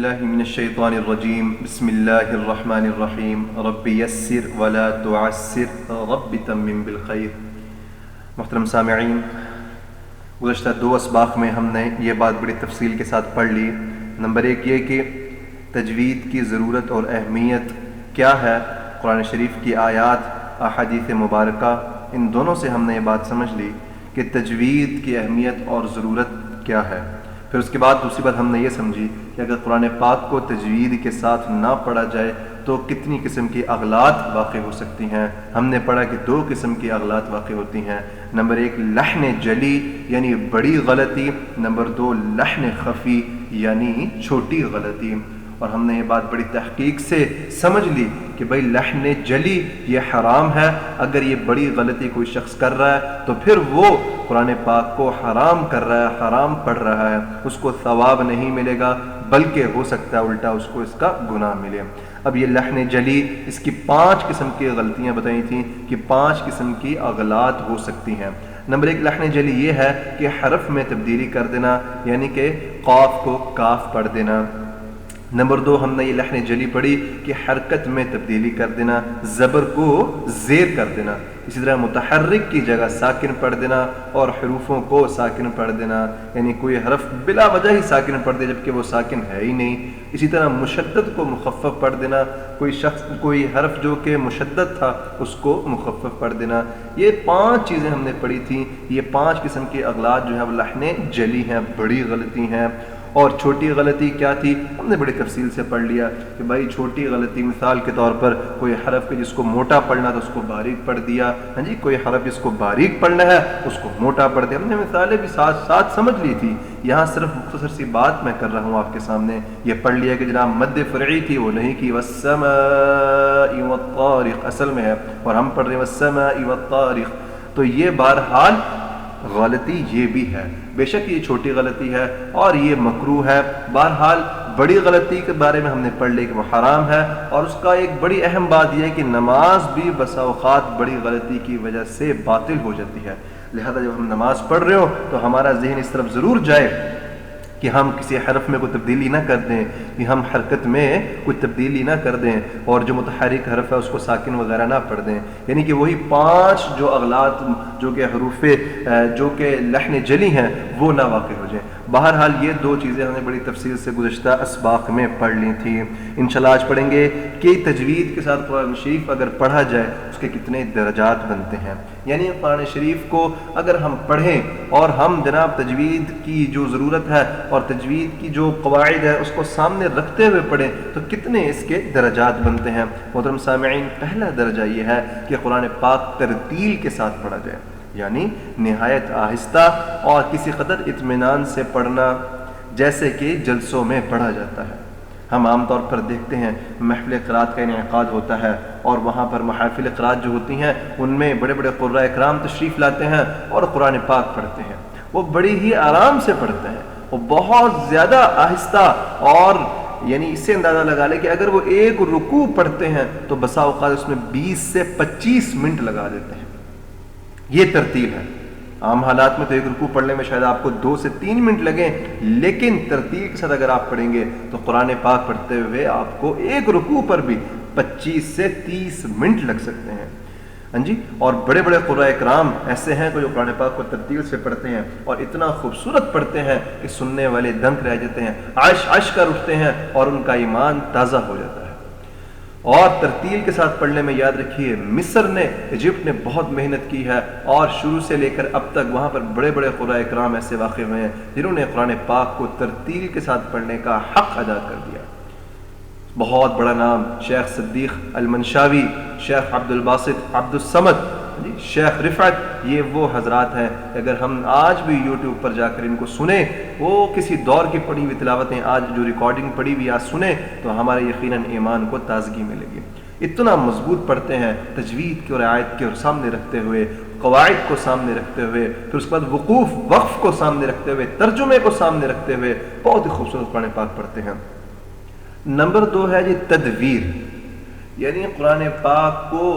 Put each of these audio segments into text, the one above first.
باللہ من الشیطان الرجیم بسم اللہ الرحمن الرحیم رب یسر ولا تعسر رب تمم بالخیر۔ محترم سامعین، گزشتہ 2 اسباق میں ہم نے یہ بات بڑی تفصیل کے ساتھ پڑھ لی۔ نمبر 1 یہ کہ تجوید کی ضرورت اور اہمیت کیا ہے، قرآن شریف کی آیات، احادیث مبارکہ، ان دونوں سے ہم نے یہ بات سمجھ لی کہ تجوید کی اہمیت اور ضرورت کیا ہے۔ پھر اس کے بعد دوسری بات ہم نے یہ سمجھی کہ اگر قرآن پاک کو تجوید کے ساتھ نہ پڑھا جائے تو کتنی قسم کی اغلاط واقع ہو سکتی ہیں۔ ہم نے پڑھا کہ 2 قسم کی اغلاط واقع ہوتی ہیں۔ نمبر 1 لحن جلی یعنی بڑی غلطی، نمبر 2 لحن خفی یعنی چھوٹی غلطی۔ اور ہم نے یہ بات بڑی تحقیق سے سمجھ لی کہ بھئی لحن جلی یہ حرام ہے۔ اگر یہ بڑی غلطی کوئی شخص کر رہا ہے تو پھر وہ قرآن پاک کو حرام کر رہا ہے، حرام پڑھ رہا ہے، اس کو ثواب نہیں ملے گا بلکہ ہو سکتا ہے الٹا اس کو اس کا گناہ ملے۔ اب یہ لحن جلی، اس کی 5 قسم کی غلطیاں بتائی تھیں کہ 5 قسم کی اغلاط ہو سکتی ہیں۔ نمبر 1 لحن جلی یہ ہے کہ حرف میں تبدیلی کر دینا، یعنی کہ قاف کو کاف پڑھ دینا۔ نمبر 2 ہم نے یہ لحن جلی پڑھی کہ حرکت میں تبدیلی کر دینا، زبر کو زیر کر دینا۔ اسی طرح متحرک کی جگہ ساکن پڑھ دینا اور حروفوں کو ساکن پڑھ دینا، یعنی کوئی حرف بلا وجہ ہی ساکن پڑھ دے جبکہ وہ ساکن ہے ہی نہیں۔ اسی طرح مشدد کو مخفف پڑھ دینا، کوئی حرف جو کہ مشدد تھا اس کو مخفف پڑھ دینا۔ یہ 5 چیزیں ہم نے پڑھی تھیں۔ یہ 5 قسم کی اغلاط جو ہے وہ لحن جلی ہیں، بڑی غلطی ہیں۔ اور چھوٹی غلطی کیا تھی، ہم نے بڑی تفصیل سے پڑھ لیا کہ بھائی چھوٹی غلطی مثال کے طور پر کوئی حرف کے جس کو موٹا پڑھنا تھا اس کو باریک پڑھ دیا، ہاں جی، کوئی حرف جس کو باریک پڑھنا ہے اس کو موٹا پڑھ دیا۔ ہم نے مثالیں بھی ساتھ سمجھ لی تھی، یہاں صرف مختصر سی بات میں کر رہا ہوں آپ کے سامنے۔ یہ پڑھ لیا کہ جناب مد فرعی تھی وہ نہیں کی، والسماء والطارق اصل میں ہے اور ہم پڑھ رہے ہیں والسماء والطارق، تو یہ بہرحال غلطی یہ بھی ہے۔ بے شک یہ چھوٹی غلطی ہے اور یہ مکروہ ہے۔ بہرحال بڑی غلطی کے بارے میں ہم نے پڑھ لیا کہ وہ حرام ہے، اور اس کا ایک بڑی اہم بات یہ ہے کہ نماز بھی بسا اوقات بڑی غلطی کی وجہ سے باطل ہو جاتی ہے۔ لہذا جب ہم نماز پڑھ رہے ہو تو ہمارا ذہن اس طرف ضرور جائے کہ ہم کسی حرف میں کوئی تبدیلی نہ کر دیں، کہ ہم حرکت میں کوئی تبدیلی نہ کر دیں، اور جو متحرک حرف ہے اس کو ساکن وغیرہ نہ پڑھ دیں، یعنی کہ وہی 5 جو اغلاط جو کہ حروف جو کہ لحن جلی ہیں وہ نہ واقع ہو جائیں۔ بہرحال یہ 2 چیزیں ہم نے بڑی تفصیل سے گزشتہ اسباق میں پڑھ لی تھیں۔ انشاءاللہ آج پڑھیں گے کہ تجوید کے ساتھ قرآن شریف اگر پڑھا جائے اس کے کتنے درجات بنتے ہیں، یعنی قرآن شریف کو اگر ہم پڑھیں اور ہم جناب تجوید کی جو ضرورت ہے اور تجوید کی جو قواعد ہے اس کو سامنے رکھتے ہوئے پڑھیں تو کتنے اس کے درجات بنتے ہیں۔ محترم سامعین، پہلا درجہ یہ ہے کہ قرآن پاک ترتیل کے ساتھ پڑھا جائے، یعنی نہایت آہستہ اور کسی قدر اطمینان سے پڑھنا، جیسے کہ جلسوں میں پڑھا جاتا ہے۔ ہم عام طور پر دیکھتے ہیں محفل قرات کا انعقاد ہوتا ہے اور وہاں پر محافل قرات جو ہوتی ہیں ان میں بڑے بڑے قراء اکرام تشریف لاتے ہیں اور قرآن پاک پڑھتے ہیں۔ وہ بڑی ہی آرام سے پڑھتے ہیں، وہ بہت زیادہ آہستہ، اور یعنی اس سے اندازہ لگا لے کہ اگر وہ ایک رکوع پڑھتے ہیں تو بسا اوقات اس میں 20 سے 25 منٹ لگا دیتے ہیں۔ یہ ترتیب ہے۔ عام حالات میں تو ایک رکوع پڑھنے میں شاید آپ کو 2 سے 3 منٹ لگیں، لیکن ترتیب کے ساتھ اگر آپ پڑھیں گے تو قرآن پاک پڑھتے ہوئے آپ کو ایک رکوع پر بھی 25 سے 30 منٹ لگ سکتے ہیں، ہاں جی۔ اور بڑے بڑے قراء اکرام ایسے ہیں کہ جو قرآن پاک کو ترتیل سے پڑھتے ہیں اور اتنا خوبصورت پڑھتے ہیں کہ سننے والے دنگ رہ جاتے ہیں، عش کر اٹھتے ہیں اور ان کا ایمان تازہ ہو جاتا ہے۔ اور ترتیل کے ساتھ پڑھنے میں یاد رکھیے مصر نے، ایجپٹ نے بہت محنت کی ہے، اور شروع سے لے کر اب تک وہاں پر بڑے بڑے قراء اکرام ایسے واقع ہوئے ہیں جنہوں نے قرآن پاک کو ترتیل کے ساتھ پڑھنے کا حق ادا کر دیا۔ بہت بڑا نام شیخ صدیق المنشاوی، شیخ عبد الباسط عبد الصمد، شیخ رفعت، یہ وہ حضرات ہیں اگر ہم آج بھی یوٹیوب پر جا کر ان کو سنیں، وہ کسی دور کی پڑھی ہوئی تلاوتیں آج جو ریکارڈنگ پڑھی ہوئی آج سنیں تو ہمارے یقیناً ایمان کو تازگی ملے گی۔ اتنا مضبوط پڑھتے ہیں تجوید کی رعایت کے سامنے رکھتے ہوئے، قواعد کو سامنے رکھتے ہوئے، پھر اس کے بعد وقف کو سامنے رکھتے ہوئے، ترجمے کو سامنے رکھتے ہوئے بہت ہی خوبصورت قرآن پاک پڑھتے ہیں۔ نمبر 2 ہے جی تدویر، یعنی قرآن پاک کو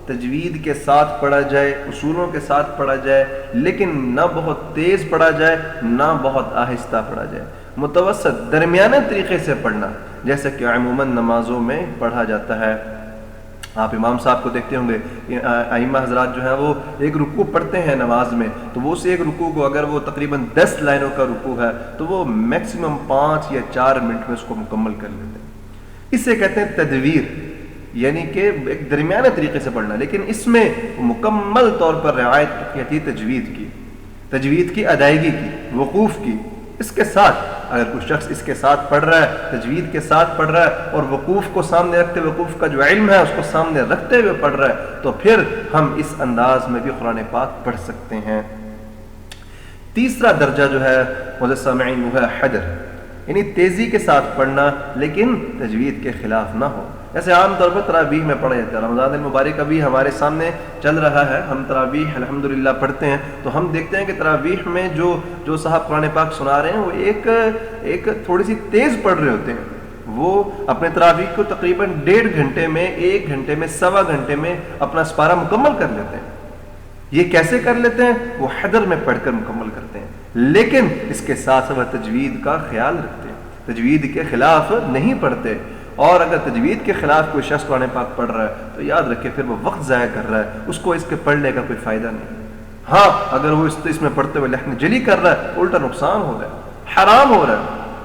تجوید کے ساتھ پڑھا جائے، اصولوں کے ساتھ پڑھا جائے، لیکن نہ بہت تیز پڑھا جائے نہ بہت آہستہ پڑھا جائے۔ متوسط درمیانے طریقے سے پڑھنا، جیسے کہ عموماً نمازوں میں پڑھا جاتا ہے۔ آپ امام صاحب کو دیکھتے ہوں گے، ائمہ حضرات جو ہیں وہ ایک رکوع پڑھتے ہیں نماز میں، تو وہ اس ایک رکوع کو اگر وہ تقریباً 10 لائنوں کا رکوع ہے تو وہ میکسیمم 5 یا 4 منٹ میں اس کو مکمل کر لیتے ہیں۔ اسے کہتے ہیں تدویر، یعنی کہ ایک درمیانے طریقے سے پڑھنا، لیکن اس میں مکمل طور پر رعایت کی تجوید کی، تجوید کی ادائیگی کی، وقوف کی۔ اس کے ساتھ اگر کوئی شخص اس کے ساتھ پڑھ رہا ہے، تجوید کے ساتھ پڑھ رہا ہے اور وقوف کو سامنے رکھتے، وقوف کا جو علم ہے اس کو سامنے رکھتے ہوئے پڑھ رہا ہے، تو پھر ہم اس انداز میں بھی قرآن پاک پڑھ سکتے ہیں۔ تیسرا درجہ جو ہے معزز سامعین وہ ہے حدر، یعنی تیزی کے ساتھ پڑھنا لیکن تجوید کے خلاف نہ ہو۔ جیسے عام طور پر تراویح میں پڑھا جاتا ہے، رمضان المبارک ابھی ہمارے سامنے چل رہا ہے، ہم تراویح الحمدللہ پڑھتے ہیں، تو ہم دیکھتے ہیں کہ تراویح میں جو صاحب قرآن پاک سنا رہے ہیں وہ ایک تھوڑی سی تیز پڑھ رہے ہوتے ہیں۔ وہ اپنے تراویح کو تقریباً 1.5 گھنٹے میں، 1 گھنٹے میں، 1.25 گھنٹے میں اپنا سپارہ مکمل کر لیتے ہیں۔ یہ کیسے کر لیتے ہیں؟ وہ حدر میں پڑھ کر مکمل کرتے ہیں، لیکن اس کے ساتھ وہ تجوید کا خیال رکھتے ہیں، تجوید کے خلاف نہیں پڑھتے۔ اور اگر تجوید کے خلاف کوئی شخص قرآن پاک پڑھ رہا ہے تو یاد رکھے پھر وہ وقت ضائع کر رہا ہے، اس کو اس کے پڑھنے کا کوئی فائدہ نہیں۔ ہاں اگر وہ اس میں پڑھتے ہوئے لحن جلی کر رہا ہے، الٹا نقصان ہو رہا ہے، حرام ہو رہا ہے،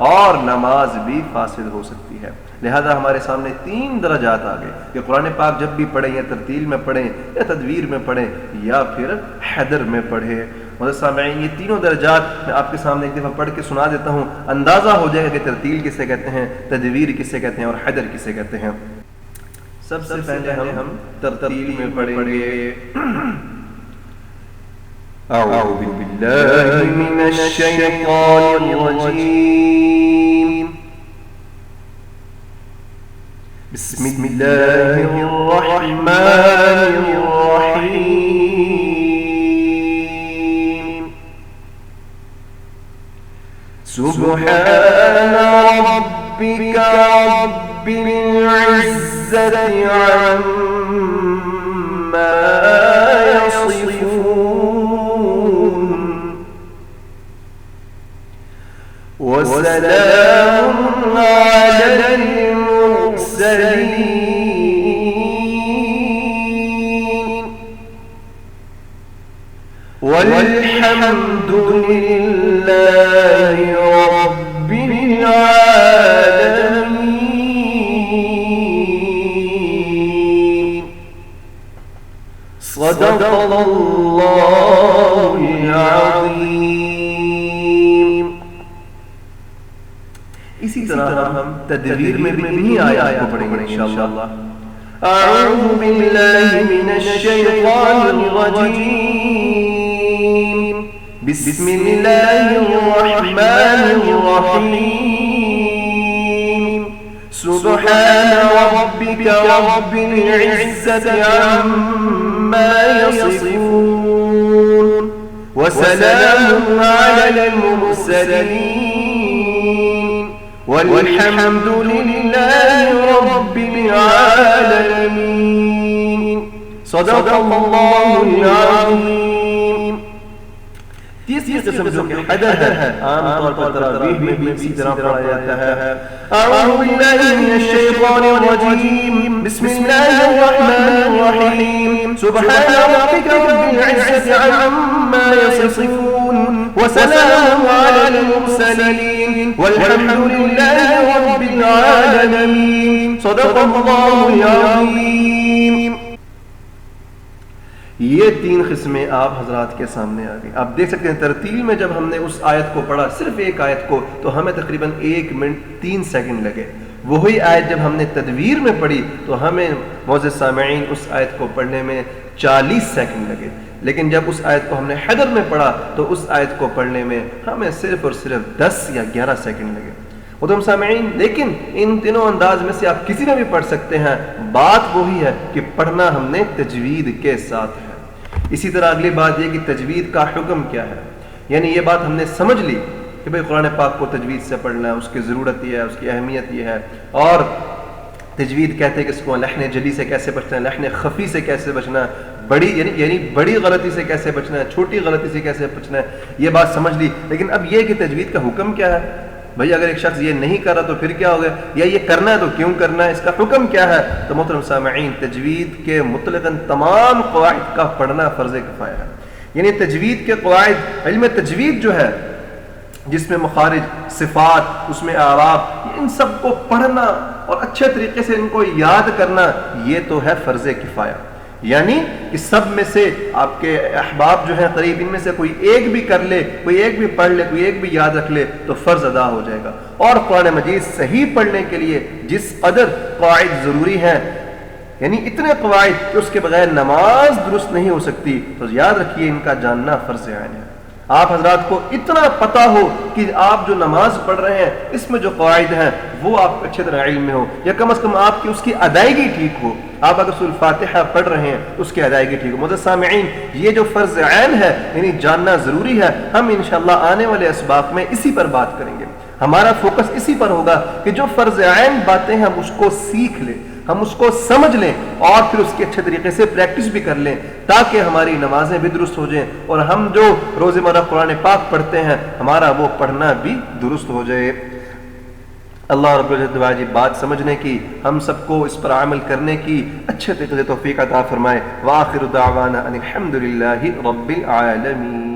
اور نماز بھی فاسد ہو سکتی ہے۔ لہذا ہمارے سامنے 3 درجات آ گئے کہ قرآن پاک جب بھی پڑھیں یا ترتیل میں پڑھیں یا تدویر میں پڑھیں یا پھر حدر میں پڑھیں۔ معزز سامعین، یہ تینوں درجات میں آپ کے سامنے ایک دفعہ پڑھ کے سنا دیتا ہوں، اندازہ ہو جائے گا کہ ترتیل کسے کہتے ہیں، تدویر کسے کہتے ہیں اور حدر کسے کہتے ہیں۔ سب سے پہلے ہم ترتیل میں پڑھیں گے۔ اعوذ باللہ من الشیطان الرجیم، بسم اللہ الرحمن الرحیم، سبحان ربک رب العزت عما یصفون، وسلام علی المرسلین، والحمد للہ رب العالمین، صدق اللہ العظیم۔ اسی طرح ہم تدویر میں بھی انہی آیات کو پڑھیں گے انشاءاللہ۔ اعوذ باللہ من الشیطان الرجیم، بسم اللہ الرحمن الرحیم، سبحان ربک رب العزت عما یصفون، وسلام علی المرسلین، والحمد للہ رب العالمین، صدق اللہ العظیم۔ تیسری قسم جو کہ حدر ہے، عام طور پر تراویح میں بھی اسی طرح پڑھا جاتا ہے۔ اعوذ باللہ من الشیطان الرجیم، بسم اللہ الرحمن الرحیم، سبحان ربک رب العزت عما یصفون، وسلام علی المرسلین، والحمد للہ رب العالمین، صدق اللہ العظیم۔ یہ 3 قسمیں آپ حضرات کے سامنے آ گئی۔ آپ دیکھ سکتے ہیں ترتیل میں جب ہم نے اس آیت کو پڑھا، صرف ایک آیت کو، تو ہمیں تقریباً 1 منٹ 3 سیکنڈ لگے۔ وہی آیت جب ہم نے تدویر میں پڑھی تو ہمیں معزز سامعین اس آیت کو پڑھنے میں 40 سیکنڈ لگے، لیکن جب اس آیت کو ہم نے حدر میں پڑھا تو اس آیت کو پڑھنے میں ہمیں صرف اور صرف 10 یا 11 سیکنڈ لگے۔ محترم سامعین، لیکن ان تینوں انداز میں سے آپ کسی میں بھی پڑھ سکتے ہیں، بات وہی ہے کہ پڑھنا ہم نے تجوید کے ساتھ ہے۔ اسی طرح اگلی بات یہ کہ تجوید کا حکم کیا ہے، یعنی یہ بات ہم نے سمجھ لی کہ بھئی قرآن پاک کو تجوید سے پڑھنا ہے، اس کی ضرورت یہ ہے، اس کی اہمیت یہ ہے، اور تجوید کہتے ہیں کہ اس کو لحن جلی سے کیسے بچنا ہے، لحن خفی سے کیسے بچنا ہے، بڑی یعنی بڑی غلطی سے کیسے بچنا ہے، چھوٹی غلطی سے کیسے بچنا ہے، یہ بات سمجھ لی۔ لیکن اب یہ کہ تجوید کا حکم کیا ہے، بھئی اگر ایک شخص یہ نہیں کر رہا تو پھر کیا ہوگا، یا یہ کرنا ہے تو کیوں کرنا ہے، اس کا حکم کیا ہے؟ تو محترم سامعین، تجوید کے مطلقاً تمام قواعد کا پڑھنا فرض کفایہ ہے. یعنی تجوید کے قواعد، علم تجوید جو ہے جس میں مخارج، صفات، اس میں اعراب، ان سب کو پڑھنا اور اچھے طریقے سے ان کو یاد کرنا، یہ تو ہے فرض کفایہ. یعنی کہ سب میں سے آپ کے احباب جو ہیں قریب، ان میں سے کوئی ایک بھی کر لے، کوئی ایک بھی پڑھ لے، کوئی ایک بھی یاد رکھ لے تو فرض ادا ہو جائے گا. اور قرآن مجید صحیح پڑھنے کے لیے جس قدر قواعد ضروری ہیں، یعنی اتنے قواعد کہ اس کے بغیر نماز درست نہیں ہو سکتی، تو یاد رکھیے ان کا جاننا فرض عین ہے. آپ حضرات کو اتنا پتہ ہو کہ آپ جو نماز پڑھ رہے ہیں اس میں جو قواعد ہیں وہ آپ اچھے طرح علم میں ہو، یا کم از کم آپ کی اس کی ادائیگی ٹھیک ہو. آپ اگر سورۃ الفاتحہ پڑھ رہے ہیں اس کی ادائیگی ٹھیک ہو. معزز سامعین، یہ جو فرض عین ہے یعنی جاننا ضروری ہے، ہم انشاءاللہ آنے والے اسباق میں اسی پر بات کریں گے. ہمارا فوکس اسی پر ہوگا کہ جو فرض عین باتیں ہم اس کو سیکھ لیں، ہم اس کو سمجھ لیں اور پھر اس کے اچھے طریقے سے پریکٹس بھی کر لیں، تاکہ ہماری نمازیں بھی درست ہو جائیں اور ہم جو روزمرہ قرآن پاک پڑھتے ہیں ہمارا وہ پڑھنا بھی درست ہو جائے. اللہ رب العزت واجب بات سمجھنے کی، ہم سب کو اس پر عمل کرنے کی اچھے طریقے سے توفیق عطا فرمائے. وآخر دعوانا ان الحمد للہ رب العالمین.